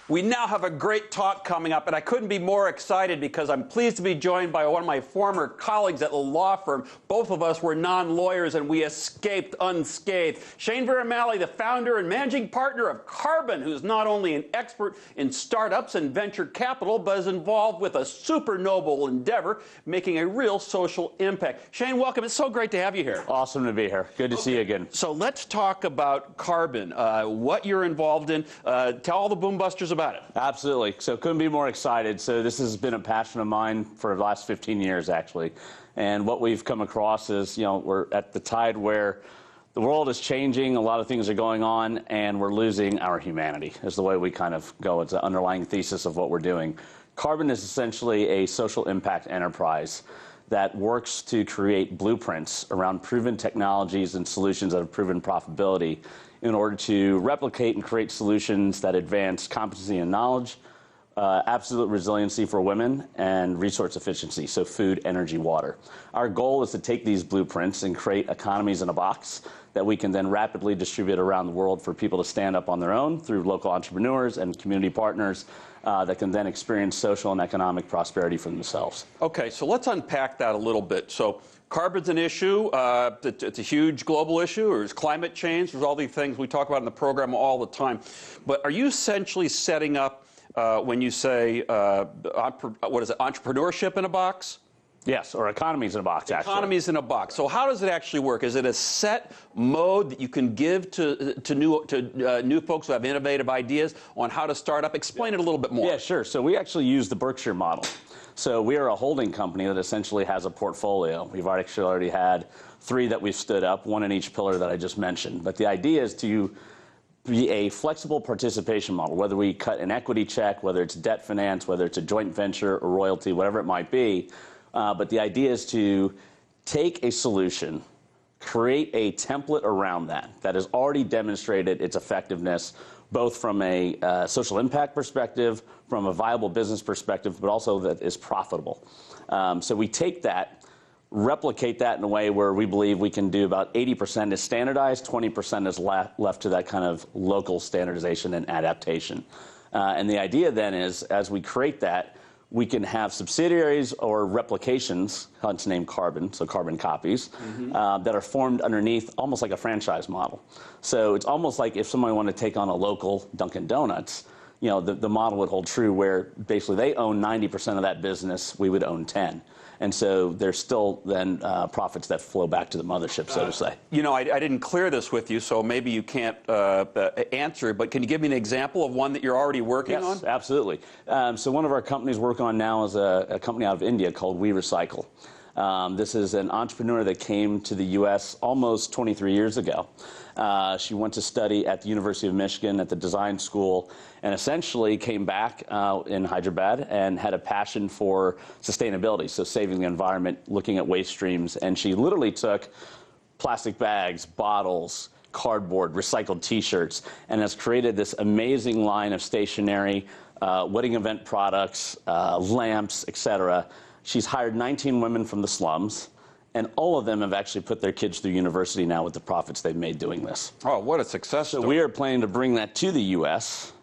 We now have a great talk coming up, and I couldn't be more excited because I'm pleased to be joined by one of my former colleagues at the law firm. Both of us were non-lawyers, and we escaped unscathed. Shayne Veramallay, the founder and managing partner of Carbon, who's not only an expert in startups and venture capital, but is involved with a super noble endeavor, making a real social impact. Shayne, welcome. It's so great to have you here. Awesome to be here. Good to see you again. So let's talk about Carbon, what you're involved in. Tell all the boombusters about it. Absolutely. So couldn't be more excited. So this has been a passion of mine for the last 15 years, actually. And what we've come across is, we're at the tide where the world is changing, a lot of things are going on, and we're losing our humanity, is the way we kind of go. It's an underlying thesis of what we're doing. Carbon is essentially a social impact enterprise that works to create blueprints around proven technologies and solutions that have proven profitability in order to replicate and create solutions that advance competency and knowledge, absolute resiliency for women, and resource efficiency, so food, energy, water. Our goal is to take these blueprints and create economies in a box that we can then rapidly distribute around the world for people to stand up on their own through local entrepreneurs and community partners that can then experience social and economic prosperity for themselves. Okay, so let's unpack that a little bit. So carbon's an issue. It's a huge global issue. There's climate change. There's all these things we talk about in the program all the time. But are you essentially setting up, when you say, what is it, entrepreneurship in a box? Yes, or economies in a box, actually. Economies in a box. So how does it actually work? Is it a set mode that you can give to new folks who have innovative ideas on how to start up? Explain it a little bit more. Yeah, sure. So we actually use the Berkshire model. So we are a holding company that essentially has a portfolio. We've actually already had 3 that we've stood up, 1 in each pillar that I just mentioned. But the idea is to be a flexible participation model, whether we cut an equity check, whether it's debt finance, whether it's a joint venture or royalty, whatever it might be. But the idea is to take a solution, create a template around that has already demonstrated its effectiveness, both from a social impact perspective, from a viable business perspective, but also that is profitable. So we take that, replicate that in a way where we believe we can do about 80% is standardized, 20% is left to that kind of local standardization and adaptation. And the idea then is, as we create that, we can have subsidiaries or replications, hence name Carbon, so carbon copies, that are formed underneath almost like a franchise model. So it's almost like if somebody wanted to take on a local Dunkin' Donuts, the model would hold true where basically they own 90% of that business, we would own 10. And so there's still then profits that flow back to the mothership, so to say. I didn't clear this with you, so maybe you can't answer, but can you give me an example of one that you're already working on? Yes, absolutely. So one of our companies we're working on now is a company out of India called We Recycle. This is an entrepreneur that came to the U.S. almost 23 years ago. She went to study at the University of Michigan at the design school and essentially came back in Hyderabad and had a passion for sustainability, so saving the environment, looking at waste streams. And she literally took plastic bags, bottles, cardboard, recycled T-shirts, and has created this amazing line of stationery, wedding event products, lamps, etc. She's hired 19 women from the slums, and all of them have actually put their kids through university now with the profits they've made doing this. Oh, what a success story. So we are planning to bring that to the U.S.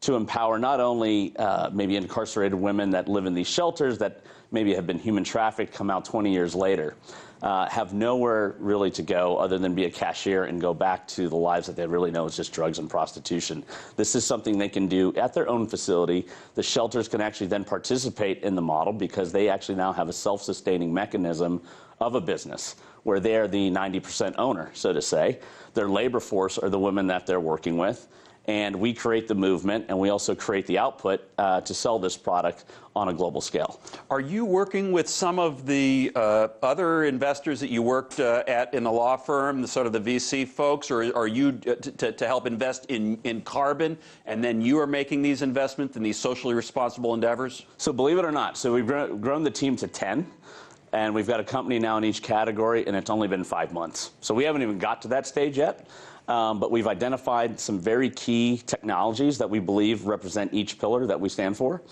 to empower not only maybe incarcerated women that live in these shelters that maybe have been human trafficked, come out 20 years later, have nowhere really to go other than be a cashier and go back to the lives that they really know is just drugs and prostitution. This is something they can do at their own facility. The shelters can actually then participate in the model because they actually now have a self-sustaining mechanism of a business where they're the 90% owner, so to say. Their labor force are the women that they're working with. And we create the movement, and we also create the output to sell this product on a global scale. Are you working with some of the other investors that you worked at in the law firm, the sort of the VC folks, or are you to help invest in Carbon, and then you are making these investments in these socially responsible endeavors? So believe it or not, so we've grown the team to 10. And we've got a company now in each category, and it's only been 5 months. So we haven't even got to that stage yet. But we've identified some very key technologies that we believe represent each pillar that we stand for.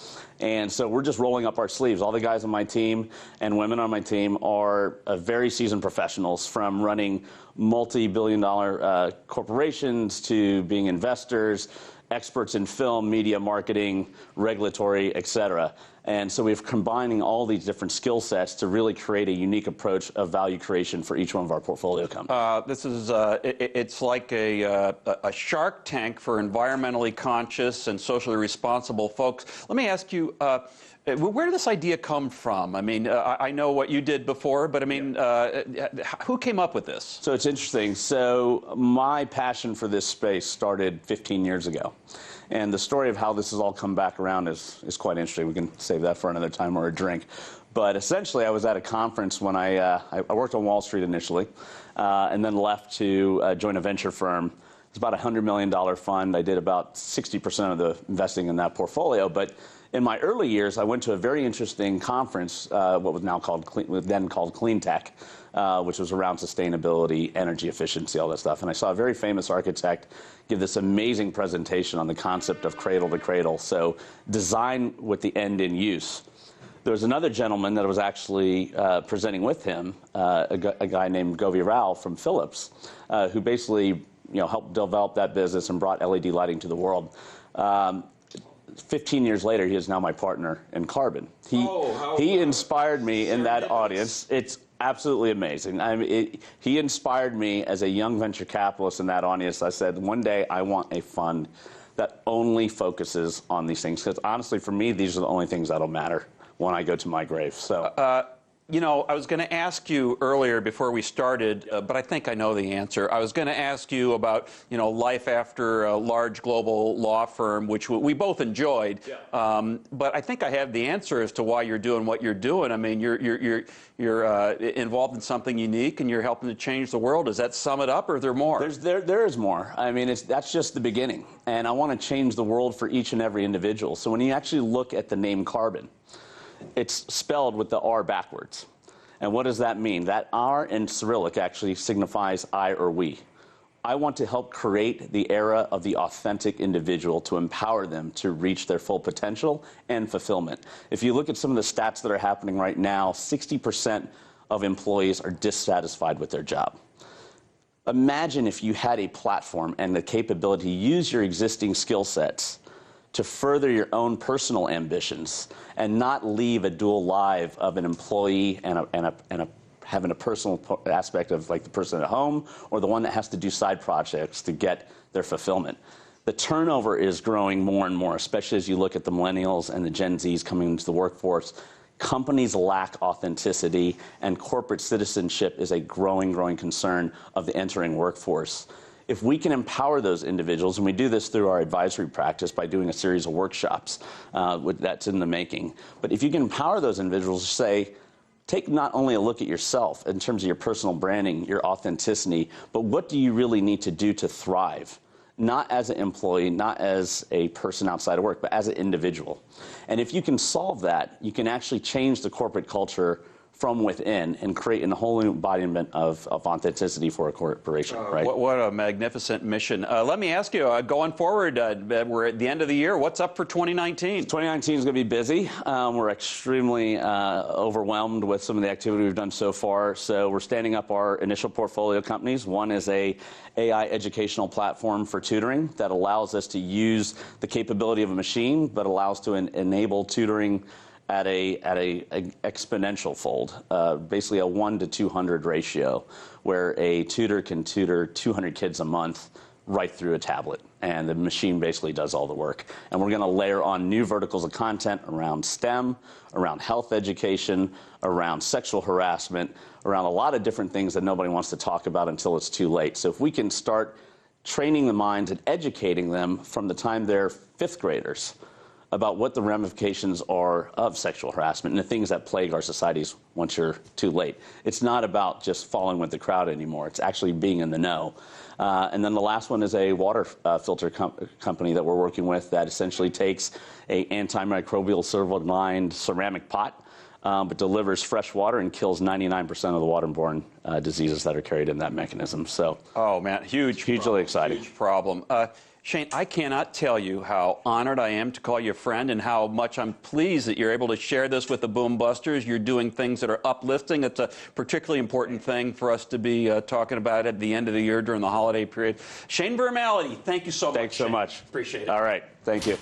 And so we're just rolling up our sleeves. All the guys on my team and women on my team are very seasoned professionals, from running multi-billion-dollar corporations to being investors, experts in film, media, marketing, regulatory, et cetera. And so we're combining all these different skill sets to really create a unique approach of value creation for each one of our portfolio companies. This is, it's like a Shark Tank for environmentally conscious and socially responsible folks. Let me ask you, where did this idea come from? I mean, I know what you did before, but I mean, who came up with this? So it's interesting. So my passion for this space started 15 years ago. And the story of how this has all come back around is quite interesting. We can save that for another time or a drink. But essentially, I was at a conference when I worked on Wall Street initially, and then left to join a venture firm. It's about a $100 million fund. I did about 60% of the investing in that portfolio. But in my early years, I went to a very interesting conference, what was then called Clean Tech, which was around sustainability, energy efficiency, all that stuff. And I saw a very famous architect give this amazing presentation on the concept of cradle to cradle, so design with the end in use. There was another gentleman that was actually presenting with him, a guy named Govi Rao from Philips, who basically helped develop that business and brought LED lighting to the world. 15 years later, he is now my partner in Carbon. He inspired me in that audience. It's absolutely amazing. I mean, he inspired me as a young venture capitalist in that audience. I said, one day I want a fund that only focuses on these things. Because honestly, for me, these are the only things that'll matter when I go to my grave. So. You know, I was going to ask you earlier before we started, but I think I know the answer. I was going to ask you about, life after a large global law firm, which we both enjoyed. Yeah. But I think I have the answer as to why you're doing what you're doing. I mean, you're involved in something unique, and you're helping to change the world. Does that sum it up, or is there more? There is more. I mean, that's just the beginning. And I want to change the world for each and every individual. So when you actually look at the name Carbon, it's spelled with the R backwards. And what does that mean? That R in Cyrillic actually signifies I or we. I want to help create the era of the authentic individual to empower them to reach their full potential and fulfillment. If you look at some of the stats that are happening right now, 60% of employees are dissatisfied with their job. Imagine if you had a platform and the capability to use your existing skill sets to further your own personal ambitions and not leave a dual life of an employee and having a personal aspect of like the person at home or the one that has to do side projects to get their fulfillment. The turnover is growing more and more, especially as you look at the millennials and the Gen Zs coming into the workforce. Companies lack authenticity, and corporate citizenship is a growing concern of the entering workforce. If we can empower those individuals, and we do this through our advisory practice by doing a series of workshops that's in the making, but if you can empower those individuals to say, take not only a look at yourself in terms of your personal branding, your authenticity, but what do you really need to do to thrive? Not as an employee, not as a person outside of work, but as an individual. And if you can solve that, you can actually change the corporate culture from within and create a whole new embodiment of authenticity for a corporation. Right? What a magnificent mission. Let me ask you, going forward, we're at the end of the year. What's up for 2019? 2019 is going to be busy. We're extremely overwhelmed with some of the activity we've done so far. So we're standing up our initial portfolio companies. One is a AI educational platform for tutoring that allows us to use the capability of a machine, but allows to enable tutoring at a exponential fold, basically a 1 to 200 ratio, where a tutor can tutor 200 kids a month right through a tablet, and the machine basically does all the work. And we're going to layer on new verticals of content around STEM, around health education, around sexual harassment, around a lot of different things that nobody wants to talk about until it's too late. So if we can start training the minds and educating them from the time they're fifth graders about what the ramifications are of sexual harassment and the things that plague our societies once you're too late. It's not about just following with the crowd anymore. It's actually being in the know. And then the last one is a water filter company that we're working with that essentially takes a antimicrobial silver-lined ceramic pot, but delivers fresh water and kills 99% of the waterborne diseases that are carried in that mechanism. So, oh man, hugely exciting. Huge problem. Shayne, I cannot tell you how honored I am to call you a friend and how much I'm pleased that you're able to share this with the Boom Busters. You're doing things that are uplifting. It's a particularly important thing for us to be talking about at the end of the year during the holiday period. Shayne Veramallay, thank you so much. Thanks so much. Appreciate it. All right. Thank you.